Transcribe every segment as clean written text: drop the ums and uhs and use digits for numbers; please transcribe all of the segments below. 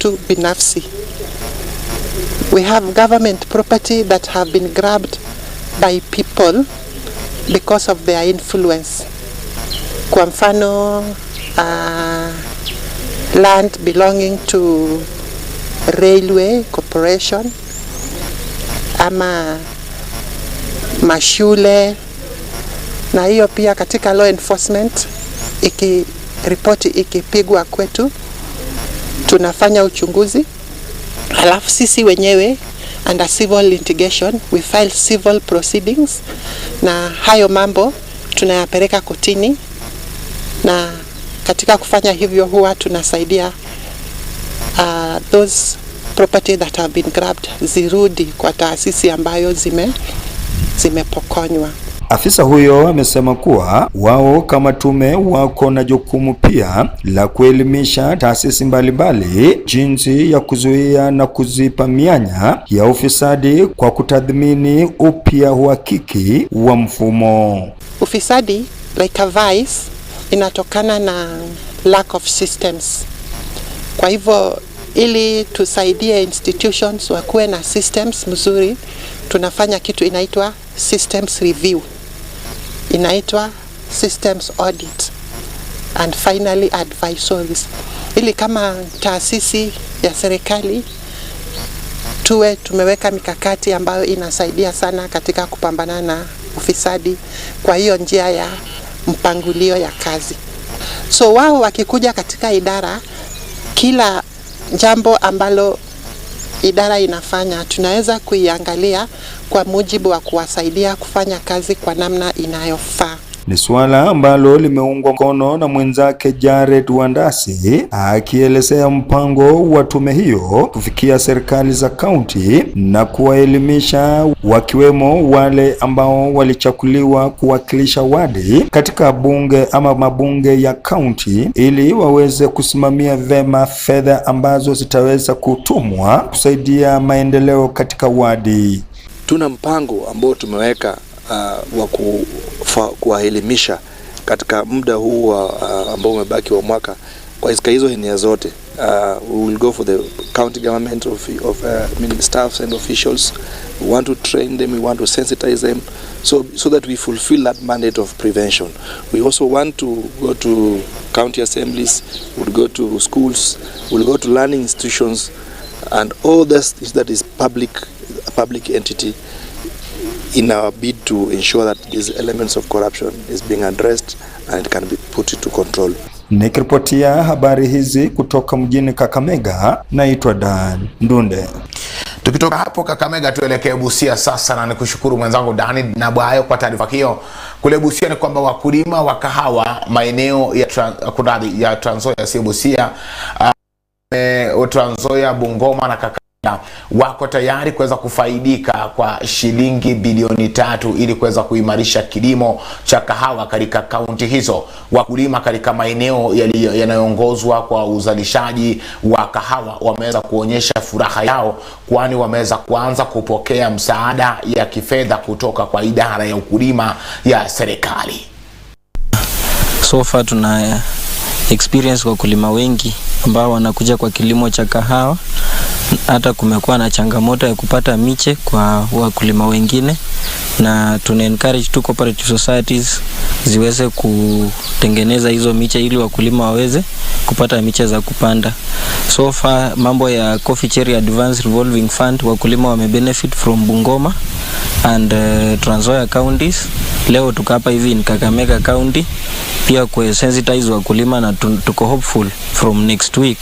watu binafsi. We have government property that have been grabbed by people because of their influence. Kwa mfano, land belonging to Railway Corporation ama mashule, na hiyo pia katika law enforcement ripoti ikipigwa kwetu tunafanya uchunguzi, halafu sisi wenyewe under civil litigation we file civil proceedings, na hayo mambo tunayapeleka kotini, na katika kufanya hivyo huwa tunasaidia those property that have been grabbed zirudi kwa taasisi ambayo zimepokonywa. Afisa huyo amesema kuwa wao kama tume wako na jukumu pia la kuelimisha taasisi mbalimbali jinsi ya kuzuia na kuzipa mianya ya ufisadi kwa kutathmini upya uhakiki wa mfumo. Ufisadi like a vice inatokana na lack of systems. Kwa hivyo ili tusaidie institutions wakuwe na systems mzuri, tunafanya kitu inaitwa systems review, inaitwa systems audit, and finally advisories, ili kama taasisi ya serikali tuwe tumeweka mikakati ambayo inasaidia sana katika kupambana na ufisadi kwa hiyo njia ya mpangilio ya kazi. So wao wakikuja katika idara, kila jambo ambalo idara inafanya tunaweza kuiangalia kwa mujibu wa kuwasaidia kufanya kazi kwa namna inayofaa. Ni swala ambalo limeungwa mkono na mwenzake Jared Wandasi, akielezea mpango wa tume hiyo kufikia serikali za kaunti na kuwaelimisha wakiwemo wale ambao walichakuliwa kuwakilisha wadi katika bunge ama mabunge ya kaunti, ili waweze kusimamia vema fedha ambazo zitaweza kutumwa kusaidia maendeleo katika wadi. Tuna mpango ambao tumeweka wa kuwaelimisha katika muda huu ambao umebaki wa mwaka kwa hizo eneo zote. We will go for the county government of staffs and officials. We want to train them, we want to sensitize them so that we fulfill that mandate of prevention. We also want to go to county assemblies, we'll go to schools, we'll go to learning institutions, and all this that is public entity, in our bid to ensure that these elements of corruption is being addressed and it can be put into control. Nikiripotia habari hizi kutoka mjini Kakamega, naitwa Dan Ndunde. Tukitoka hapo Kakamega tuelekee Busia sasa, na nikushukuru mwenzangu Dani na Bwayo kwa taarifa hiyo. Kule Busia ni kwamba wakulima wa kahawa maeneo ya Trans Nzoia, si Busia, Trans Nzoia, Bungoma na Kakamega wako tayari kuweza kufaidika kwa shilingi bilioni 3 ili kuweza kuimarisha kilimo cha kahawa katika kaunti hizo. Wakulima katika maeneo yanayoongozwa kwa uzalishaji wa kahawa wameweza kuonyesha furaha yao, kwani wameweza kuanza kupokea msaada ya kifedha kutoka kwa idara ya ukulima ya serikali. So far tuna experience kwa wakulima wengi ambao wanakuja kwa kilimo cha kahawa. Hata kumekuwa na changamoto ya kupata miche kwa wakulima wengine, na tuna encourage two cooperative societies ziweze kutengeneza hizo miche ili wakulima waweze kupata miche za kupanda. So far mambo ya Coffee Cherry Advance Revolving Fund wakulima wamebenefit from Bungoma and Trans Nzoia counties. Leo tuko hapa hivi in Kakamega County pia kwa sensitize wakulima, na tuko hopeful from next week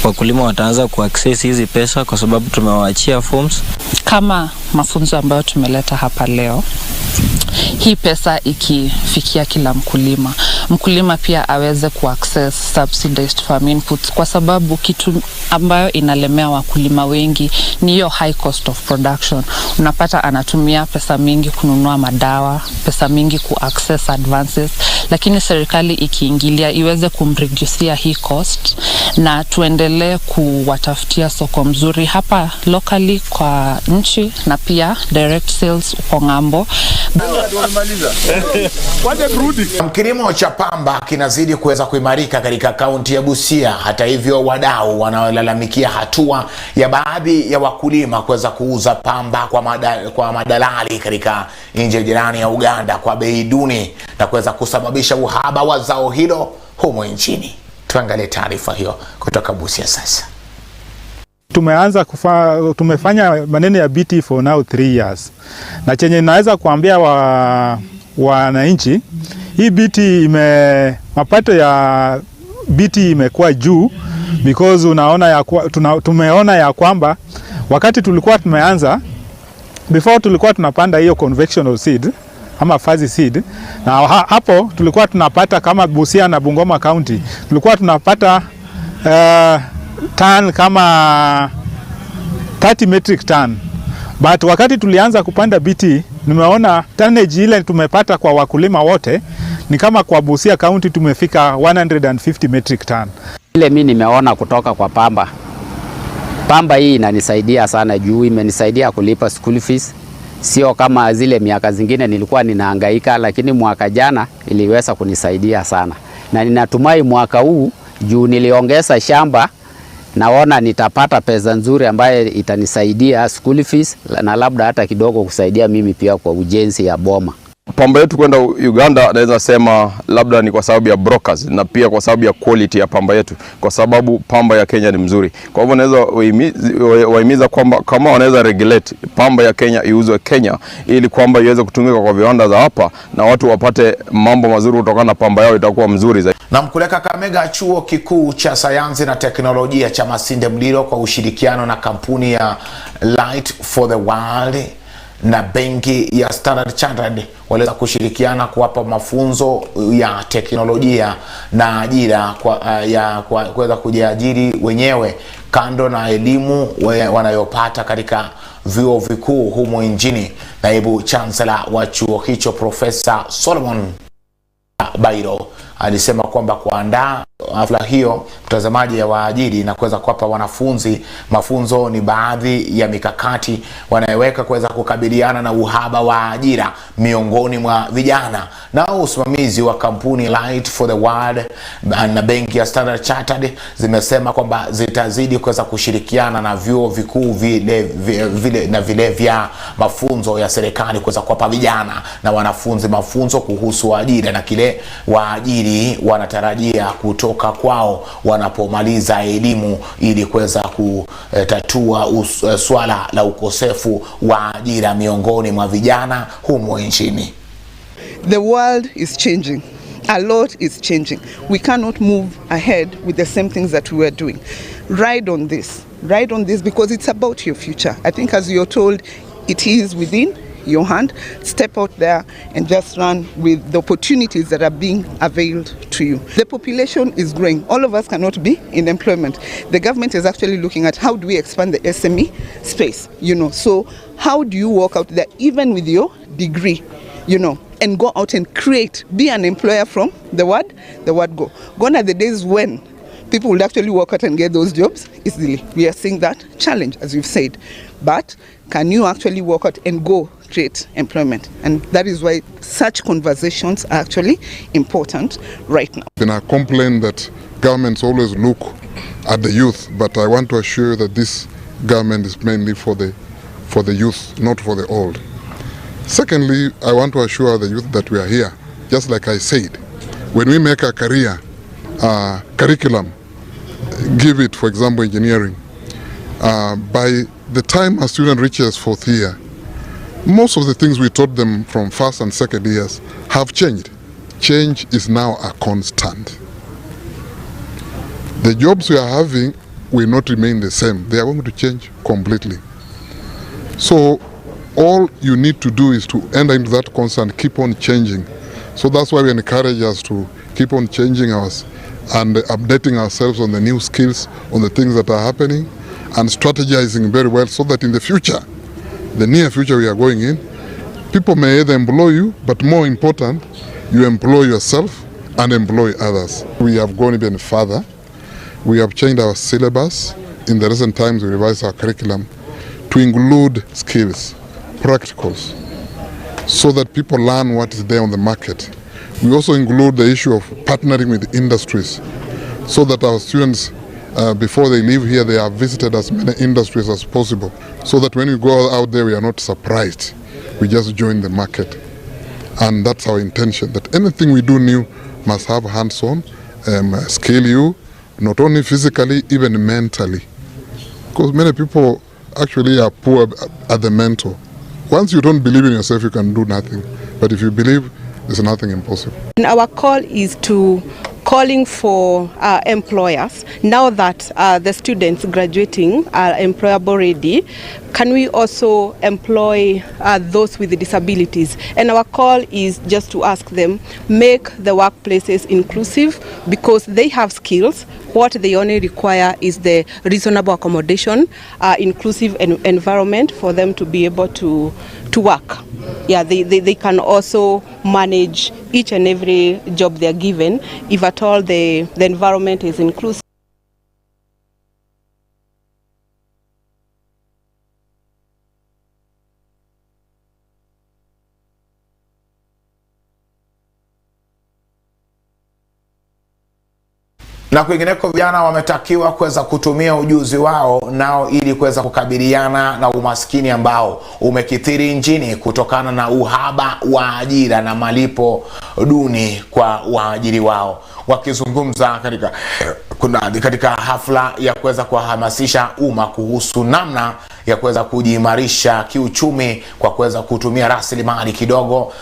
wakulima wataanza kuaccess hizi pesa kwa sababu tumewaachia forms. Kama mafunzo ambayo tumeleta hapa leo, hii pesa ikifikia kila mkulima pia aweze kuaccess subsidized farm inputs, kwa sababu kitu ambayo inalemea wakulima wengi ni hiyo high cost of production. Unapata anatumia pesa mingi kununua madawa, pesa mingi kuaccess advances, lakini serikali ikiingilia iweze kumreducea hii cost, na tuendelee kuwatafutia soko mzuri hapa locally kwa nchi na pia direct sales kwa ng'ambo. Kilimo cha pamba kinazidi kuweza kuimarika katika kaunti ya Busia. Hata hivyo, wadau wanaolalamikia hatua ya baadhi ya wakulima kuweza kuuza pamba kwa madalali katika nchi jirani ya Uganda kwa bei duni na kuweza kusababisha uhaba wa zao hilo humo nchini. Tuangalie taarifa hiyo kutoka Busia sasa. Tumefanya maneno ya BT for now 3 years. Na chenye naweza kuambia wananchi, hii BT mapato ya BT imekuwa juu because tumeona ya kwamba wakati tulikuwa tumeanza, before tulikuwa tunapanda hiyo conventional seed ama fuzzy seed, na hapo tulikuwa tunapata kama Busia na Bungoma County tulikuwa tunapata ton kama 30 metric ton. But wakati tulianza kupanda BT, nimeona tonnage ile tumepata kwa wakulima wote ni kama kwa Busia County tumefika 150 metric ton. Ile mimi nimeona kutoka kwa pamba hii inanisaidia sana juu imenisaidia kulipa school fees. Sio kama zile miaka zingine nilikuwa ninahangaika, lakini mwaka jana iliweza kunisaidia sana. Na ninatumai mwaka huu juu niliongeza shamba, naona nitapata pesa nzuri ambaye itanisaidia school fees na labda hata kidogo kusaidia mimi pia kwa ujenzi ya boma. Pamba yetu kwenda Uganda naweza sema labda ni kwa sababu ya brokers na pia kwa sababu ya quality ya pamba yetu, kwa sababu pamba ya Kenya ni mzuri. Kwa hivyo naweza wahimiza kwamba kama wanaweza regulate pamba ya Kenya iuzwe Kenya, ili kwamba iweze kutumika kwa viwanda za hapa na watu wapate mambo mazuri kutokana na pamba yao, itakuwa mzuri zaidi. Na mkuleka Kakamega, chuo kikuu cha sayansi na teknolojia cha Masinde Muliro kwa ushirikiano na kampuni ya Light for the World na benki ya Standard Chartered waliweza kushirikiana kuwapa mafunzo ya teknolojia na ajira kwa kuweza kujiajiri wenyewe kando na elimu wanayopata katika vyuo vikuu humo nchini. Naibu Chancellor wa chuo hicho Profesa Solomon Bairo alisema kwamba kuandaa hafla hiyo mtazamaji ya waajiri na kuweza kuwapa wanafunzi mafunzo ni baadhi ya mikakati wanayoweka kuweza kukabiliana na uhaba wa ajira miongoni mwa vijana. Na usimamizi wa kampuni Light for the World na benki ya Standard Chartered zimesema kwamba zitazidi kuweza kushirikiana na vyuo vikuu vile vya mafunzo ya serikali kuweza kuwapa vijana na wanafunzi mafunzo kuhusu ajira na kile waajiri wanatarajia kutoka kwao wanapomaliza elimu, ili kuweza kutatua swala la ukosefu wa ajira miongoni mwa vijana humo nchini. The world is changing. A lot is changing. We cannot move ahead with the same things that we were doing. Ride on this. Ride on this because it's about your future. I think as you're told, it is within your hand. Step out there and just run with the opportunities that are being availed to you. The population is growing. All of us cannot be in employment. The government is actually looking at how do we expand the SME space, so how do you work out there even with your degree, and go out and create, be an employer from the word go. Gone are the days when people would actually work out and get those jobs easily. We are seeing that challenge, as you've said. But can you actually work out and go create employment? And that is why such conversations are actually important right now. Been a complaint that governments always look at the youth, but I want to assure you that this government is mainly for the youth, not for the old. Secondly, I want to assure the youth that we are here. Just like I said, when we make a career curriculum, give it, for example, engineering, by the time a student reaches 4th year, most of the things we taught them from 1st and 2nd years have changed. Change is now a constant. The jobs we are having will not remain the same. They are going to change completely. So all you need to do is to enter into that constant, keep on changing. So that's why we encourage us to keep on changing us and updating ourselves on the new skills, on the things that are happening, and strategizing very well so that in the future, the near future we are going in, people may either employ you, but more important, you employ yourself and employ others. We have gone even further. We have changed our syllabus. In the recent times, we revised our curriculum to include skills, practicals so that people learn what is there on the market. We also include the issue of partnering with industries so that our students, before they leave here, they have visited as many industries as possible, so that when we go out there, we are not surprised. We just join the market. And that's our intention, that anything we do new must have hands-on, scale you, not only physically, even mentally. Because many people actually are poor at the mental. Once you don't believe in yourself, you can do nothing. But if you believe, there's nothing impossible. And our call is to calling for employers, now that the students graduating are employable ready, can we also employ those with disabilities? And our call is just to ask them, make the workplaces inclusive, because they have skills. What they only require is the reasonable accommodation, inclusive environment for them to be able to work. Yeah, they can also manage each and every job they are given, if at all the environment is inclusive. Na kwingineko, vijana wametakiwa kuweza kutumia ujuzi wao nao ili kuweza kukabiliana na umaskini ambao umekithiri nchini kutokana na uhaba wa ajira na malipo duni kwa waajiri wao. Wakizungumza katika hafla ya kuweza kuhamasisha umma kuhusu namna ya kuweza kujiimarisha kiuchumi kwa kuweza kutumia rasilimali kidogo,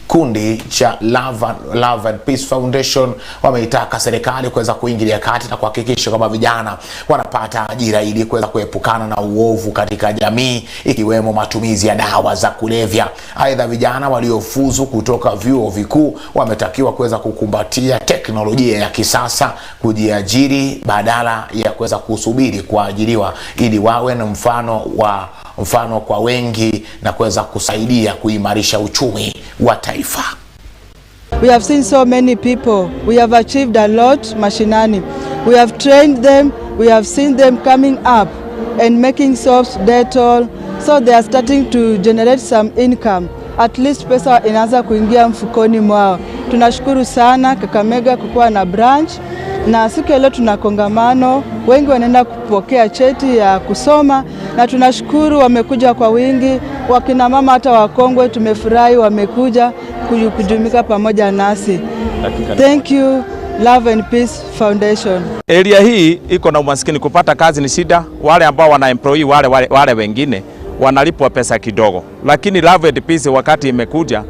kundi cha Love and Peace Foundation wameitaka serikali kuweza kuingilia kati na kuhakikisha kwamba vijana wanapata ajira ili kuweza kuepukana na uovu katika jamii, ikiwemo matumizi ya dawa za kulevya. Aidha, vijana waliofuzu kutoka vyuo vikuu wametakiwa kuweza kukumbatia teknolojia ya kisasa, kujiajiri badala ya kuweza kusubiri kuajiriwa, ili wawe na mfano kwa wengi na kuweza kusaidia kuimarisha uchumi wa taifa. We have seen so many people. We have achieved a lot mashinani. We have trained them. We have seen them coming up and making soaps, Dettol. So they are starting to generate some income. At least pesa inaanza kuingia mfukoni mwao. Tunashukuru sana Kakamega kukuwa na branch. Na siku leo tuna kongamano, wengi wanaenda kupokea cheti ya kusoma, na tunashukuru wamekuja kwa wingi. Wakina mama hata wakongwe tumefurahi wamekuja kujumika pamoja nasi. Thank you Love and Peace Foundation. Area hii iko na umaskini, kupata kazi ni shida. Wale ambao wana employee wale wengine wanalipwa pesa kidogo, lakini Love and Peace wakati imekuja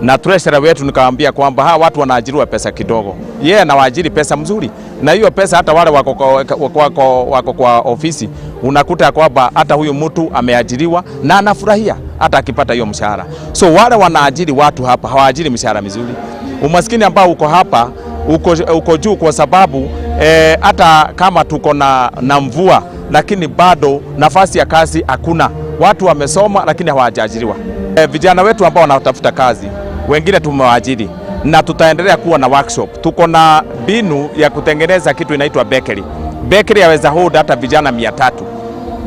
na treasurer wetu nikamwambia kwamba hawa watu wanaajiriwa pesa kidogo, yeye anawaajiri pesa mzuri, na hiyo pesa hata wale wako kwa ofisi unakuta kwamba hata huyu mtu ameajiriwa na anafurahia hata akipata hiyo mshahara. So wale wanaajiri watu hapa hawaajiri mshahara mzuri. Umaskini ambao uko hapa uko juu kwa sababu hata kama tuko na mvua, lakini bado nafasi ya kazi hakuna. Watu wamesoma lakini hawajaajiriwa. Vijana wetu ambao wanatafuta kazi, wengine tumewaajiri na tutaendelea kuwa na workshop. Tuko na binu ya kutengeneza kitu inaitwa bakery. Bakery yaweza hold hata vijana 300.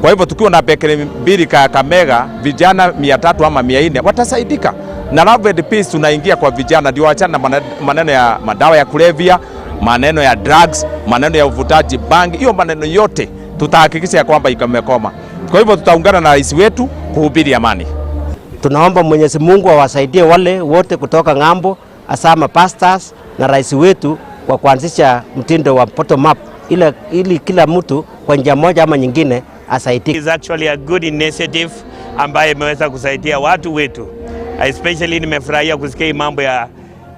Kwa hivyo tukiwa na bakery mbili Kakamega, vijana 300 ama 400 watasaidika. Na Love and Peace tunaingia kwa vijana ndio waachana na maneno ya madawa ya kulevya, maneno ya drugs, maneno ya uvutaji bangi. Hiyo maneno yote tutahakikisha kwamba ikamekoma. Kwa hivyo tutaungana na rais wetu kuhubiri amani. Tunaomba Mwenyezi Mungu awasaidie wale wote kutoka ng'ambo, asama pastors na rais wetu kwa kuanzisha mtindo wa bottom up ili kila mtu kwa njia moja ama nyingine asaidike. It's actually a good initiative ambayo imeweza kusaidia watu wetu. Especially nimefurahia kusikia mambo ya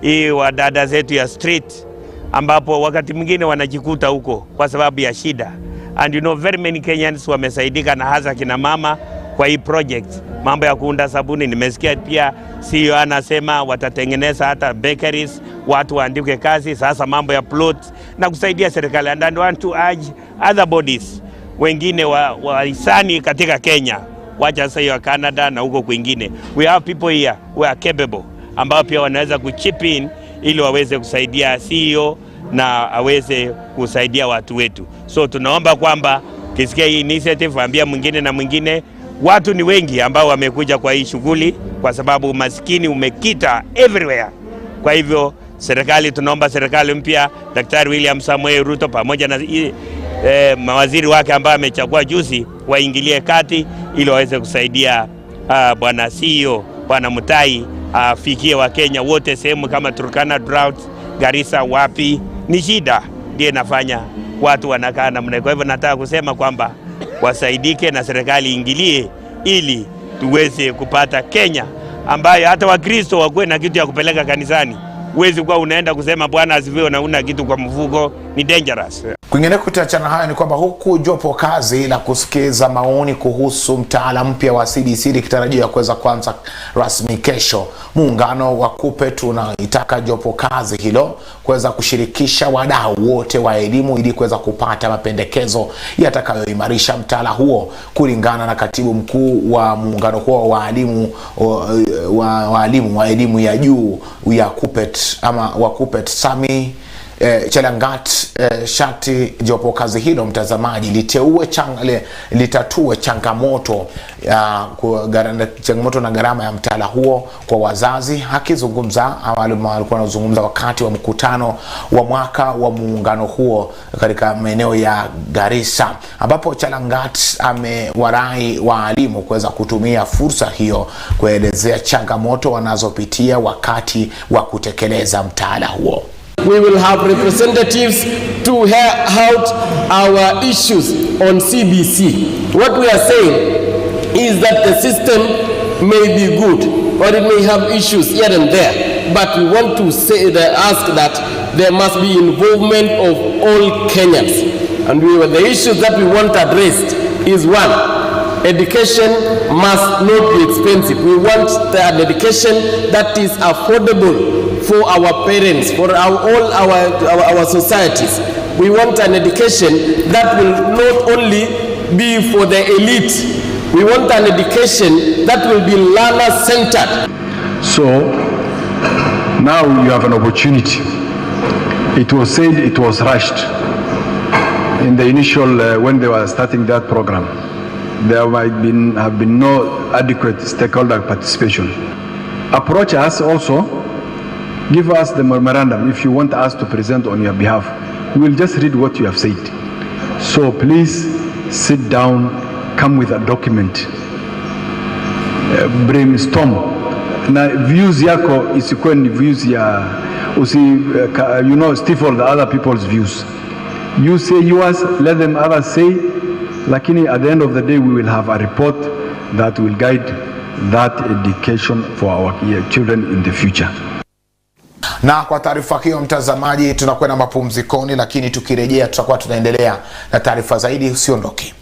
hii wadada zetu ya street, ambapo wakati mwingine wanajikuta huko kwa sababu ya shida. And you know very many Kenyans wamesaidika, na hasa kina mama kwa hii project. Mambo ya kuunda sabuni, nimesikia pia CEO anasema watatengeneza hata bakeries, watu waandike kazi. Sasa mambo ya plot na kusaidia serikali. And I want to urge other bodies wengine wa hisani katika Kenya, wacha sasa ya Canada na huko kwingine. We have people here who are capable, ambao pia wanaweza kuchip in ili waweze kusaidia CEO na aweze kusaidia watu wetu. So tunaomba kwamba kisikia hii initiative, ambia mwingine na mwingine watu ni wengi ambao wamekuja kwa hii shughuli kwa sababu maskini umekita everywhere. Kwa hivyo serikali, tunaomba serikali mpya, Daktari William Samoei Ruto pamoja na mawaziri wake ambao amechagua juzi, waingilie kati ili waweze kusaidia bwana CEO, bwana Mutai afikie Wakenya wote sehemu kama Turkana drought, Garissa wapi ni shida ndiye nafanya watu wanakaa namna. Kwa hivyo nataka kusema kwamba wasaidike na serikali ingilie ili tuweze kupata Kenya ambayo hata Wakristo wakuwe na kitu ya kupeleka kanisani. Huwezi kuwa unaenda kusema Bwana asifiwe na una kitu kwa mfuko, ni dangerous. Kwingine kutachana haya ni kwamba huku jopo kazi la kusikiza maoni kuhusu mtaala mpya wa CBC likitarajiwa kuweza kuanza rasmi kesho, muungano wa KUPPET unaitaka jopo kazi hilo kuweza kushirikisha wadau wote wa elimu ili kuweza kupata mapendekezo yatakayoimarisha mtaala huo. Kulingana na katibu mkuu wa muungano huo wa walimu wa elimu ya juu ya KUPPET ama wa KUPPET Sami Chelangat, shati jopo kazi hilo mtazamaji litatue changamoto na gharama ya mtaala huo kwa wazazi. Akizungumza alikuwa anazungumza wakati wa mkutano wa mwaka wa muungano huo katika maeneo ya Garissa, ambapo Chelangat amewarai walimu kuweza kutumia fursa hiyo kuelezea changamoto wanazopitia wakati wa kutekeleza mtaala huo. We will have representatives to hear out our issues on CBC. What we are saying is that the system may be good or it may have issues here and there, but we want to ask that there must be involvement of all Kenyans. And the issues that we want addressed is one, education must not be expensive. We want an education that is affordable for our parents, for all our societies. We want an education that will not only be for the elite. We want an education that will be learner-centered. So now you have an opportunity. It was said it was rushed in the initial when they were starting that program. There might have been no adequate stakeholder participation. Approach us also. Give us the memorandum if you want us to present on your behalf. We will just read what you have said. So please sit down, come with a document, brainstorm. Na views yako isikuwe ni views ya stifle the other people's views. You say yours, let them others say. Lakini at the end of the day we will have a report that will guide that education for our children in the future. Na kwa taarifa hiyo mtazamaji, tunakwenda mapumzikoni, lakini tukirejea tutakuwa tunaendelea na taarifa zaidi. Usiondoke.